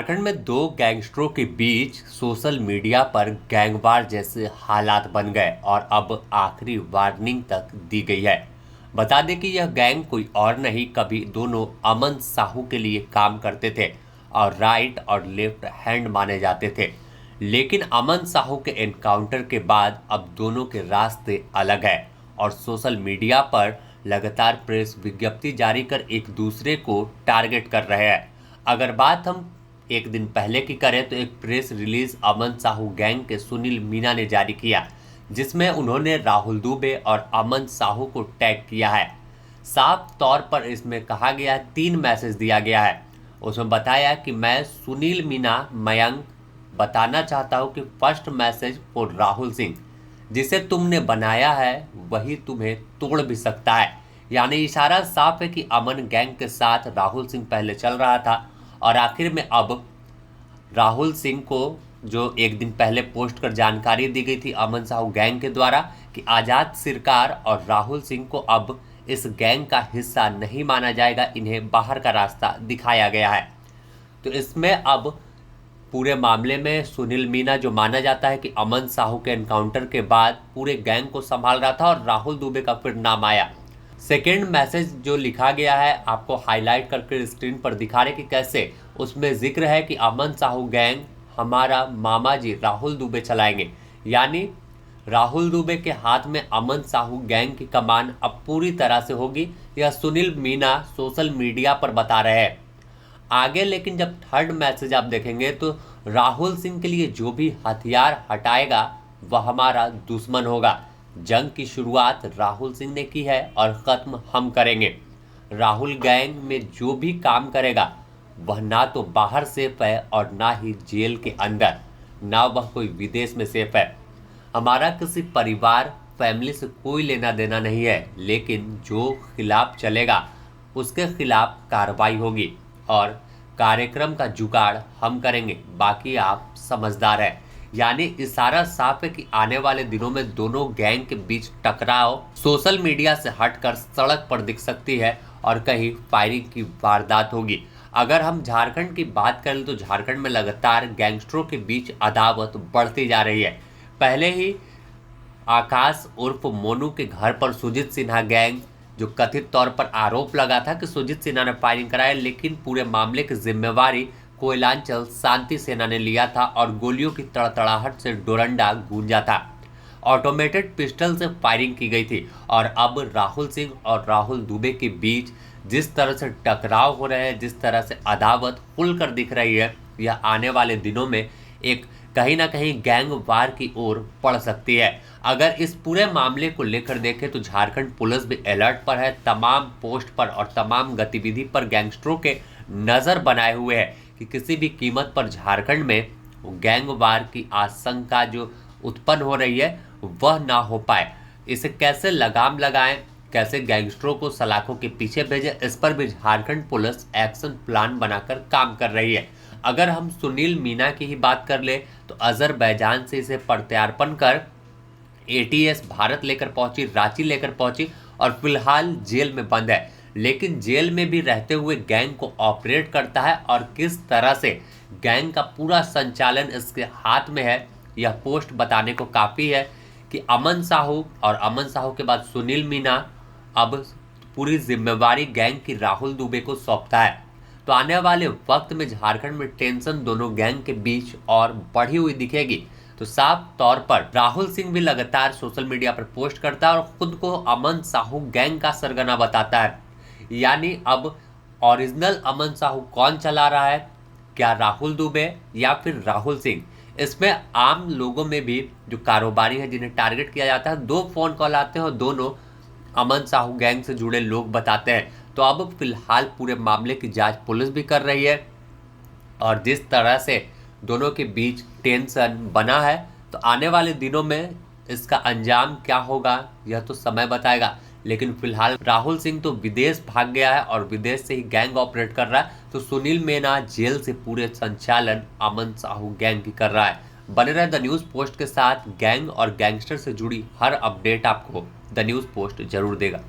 झारखंड में दो गैंगस्टरों के बीच सोशल मीडिया पर गैंगवार जैसे हालात बन गए और अब आखिरी वार्निंग तक दी गई है। बता दें कि यह गैंग कोई और नहीं, कभी दोनों अमन साहू के लिए काम करते थे और राइट और लेफ्ट हैंड माने जाते थे। लेकिन अमन साहू के एनकाउंटर के बाद अब दोनों के रास्ते अलग है और सोशल मीडिया पर लगातार प्रेस विज्ञप्ति जारी कर एक दूसरे को टारगेट कर रहे हैं। अगर बात हम एक दिन पहले की करें तो एक प्रेस रिलीज अमन साहू गैंग के सुनील मीना ने जारी किया, जिसमें उन्होंने राहुल दुबे और अमन साहू को टैग किया है। साफ तौर पर इसमें कहा गया है, 3 मैसेज दिया गया है। उसमें बताया कि मैं सुनील मीना मयंक बताना चाहता हूं कि first message for Rahul Singh, जिसे तुमने बनाया है वही तुम्हें तोड़ भी सकता है। यानी इशारा साफ है कि अमन गैंग के साथ राहुल सिंह पहले चल रहा था और आखिर में अब राहुल सिंह को जो एक दिन पहले पोस्ट कर जानकारी दी गई थी अमन साहू गैंग के द्वारा कि आज़ाद सरकार और राहुल सिंह को अब इस गैंग का हिस्सा नहीं माना जाएगा, इन्हें बाहर का रास्ता दिखाया गया है। तो इसमें अब पूरे मामले में सुनील मीना जो माना जाता है कि अमन साहू के एनकाउंटर के बाद पूरे गैंग को संभाल रहा था और राहुल दुबे का फिर नाम आया। सेकेंड मैसेज जो लिखा गया है आपको हाईलाइट करके स्क्रीन पर दिखा रहे कि कैसे उसमें जिक्र है कि अमन साहू गैंग हमारा मामा जी राहुल दुबे चलाएंगे। यानी राहुल दुबे के हाथ में अमन साहू गैंग की कमान अब पूरी तरह से होगी, यह सुनील मीना सोशल मीडिया पर बता रहे हैं। आगे लेकिन जब थर्ड मैसेज आप देखेंगे तो राहुल सिंह के लिए जो भी हथियार हटाएगा वह हमारा दुश्मन होगा। जंग की शुरुआत राहुल सिंह ने की है और ख़त्म हम करेंगे। राहुल गैंग में जो भी काम करेगा वह ना तो बाहर सेफ है और ना ही जेल के अंदर, ना वह कोई विदेश में सेफ है। हमारा किसी परिवार फैमिली से कोई लेना देना नहीं है, लेकिन जो खिलाफ चलेगा उसके खिलाफ कार्रवाई होगी और कार्यक्रम का जुगाड़ हम करेंगे, बाकी आप समझदार हैं। यानी इशारा साफ है कि आने वाले दिनों में दोनों गैंग के बीच टकराव सोशल मीडिया से हटकर सड़क पर दिख सकती है और कहीं फायरिंग की वारदात होगी। अगर हम झारखंड की बात करें तो झारखंड में लगातार गैंगस्टरों के बीच अदावत बढ़ती जा रही है। पहले ही आकाश उर्फ मोनू के घर पर सुजीत सिन्हा गैंग जो कथित तौर पर आरोप लगा था कि सुजीत सिन्हा ने फायरिंग कराया, लेकिन पूरे मामले की जिम्मेवारी कोयलांचल शांति सेना ने लिया था और गोलियों की तड़तड़ाहट से डोरंडा गूंजा था। ऑटोमेटेड पिस्टल से फायरिंग की गई थी और अब राहुल सिंह और राहुल दुबे के बीच जिस तरह से टकराव हो रहे हैं, जिस तरह से अदावत खुलकर दिख रही है, यह आने वाले दिनों में एक कहीं ना कहीं गैंग वार की ओर बढ़ सकती है। अगर इस पूरे मामले को लेकर देखें तो झारखंड पुलिस भी अलर्ट पर है, तमाम पोस्ट पर और तमाम गतिविधि पर गैंगस्टरों के नज़र बनाए हुए है कि किसी भी कीमत पर झारखंड में गैंग वार की आशंका जो उत्पन्न हो रही है वह ना हो पाए। इसे कैसे लगाम लगाएं, कैसे गैंगस्टरों को सलाखों के पीछे भेजें, इस पर भी झारखंड पुलिस एक्शन प्लान बनाकर काम कर रही है। अगर हम सुनील मीना की ही बात कर ले तो अजरबैजान से इसे प्रत्यार्पण कर एटीएस भारत लेकर पहुंची, रांची लेकर पहुंची और फिलहाल जेल में बंद है। लेकिन जेल में भी रहते हुए गैंग को ऑपरेट करता है और किस तरह से गैंग का पूरा संचालन इसके हाथ में है, यह पोस्ट बताने को काफ़ी है कि अमन साहू और अमन साहू के बाद सुनील मीना अब पूरी जिम्मेवारी गैंग की राहुल दुबे को सौंपता है। तो आने वाले वक्त में झारखंड में टेंशन दोनों गैंग के बीच और बढ़ी हुई दिखेगी। तो साफ तौर पर राहुल सिंह भी लगातार सोशल मीडिया पर पोस्ट करता है और खुद को अमन साहू गैंग का सरगना बताता है। यानी अब ओरिजिनल अमन साहू कौन चला रहा है, क्या राहुल दुबे या फिर राहुल सिंह? इसमें आम लोगों में भी जो कारोबारी है जिन्हें टारगेट किया जाता है, 2 फोन कॉल आते हैं और दोनों अमन साहू गैंग से जुड़े लोग बताते हैं। तो अब फिलहाल पूरे मामले की जांच पुलिस भी कर रही है और जिस तरह से दोनों के बीच टेंशन बना है तो आने वाले दिनों में इसका अंजाम क्या होगा यह तो समय बताएगा। लेकिन फिलहाल राहुल सिंह तो विदेश भाग गया है और विदेश से ही गैंग ऑपरेट कर रहा है, तो सुनील मीना जेल से पूरे संचालन अमन साहू गैंग की कर रहा है। बने रहे द न्यूज़ पोस्ट के साथ, गैंग और गैंगस्टर से जुड़ी हर अपडेट आपको द न्यूज़ पोस्ट जरूर देगा।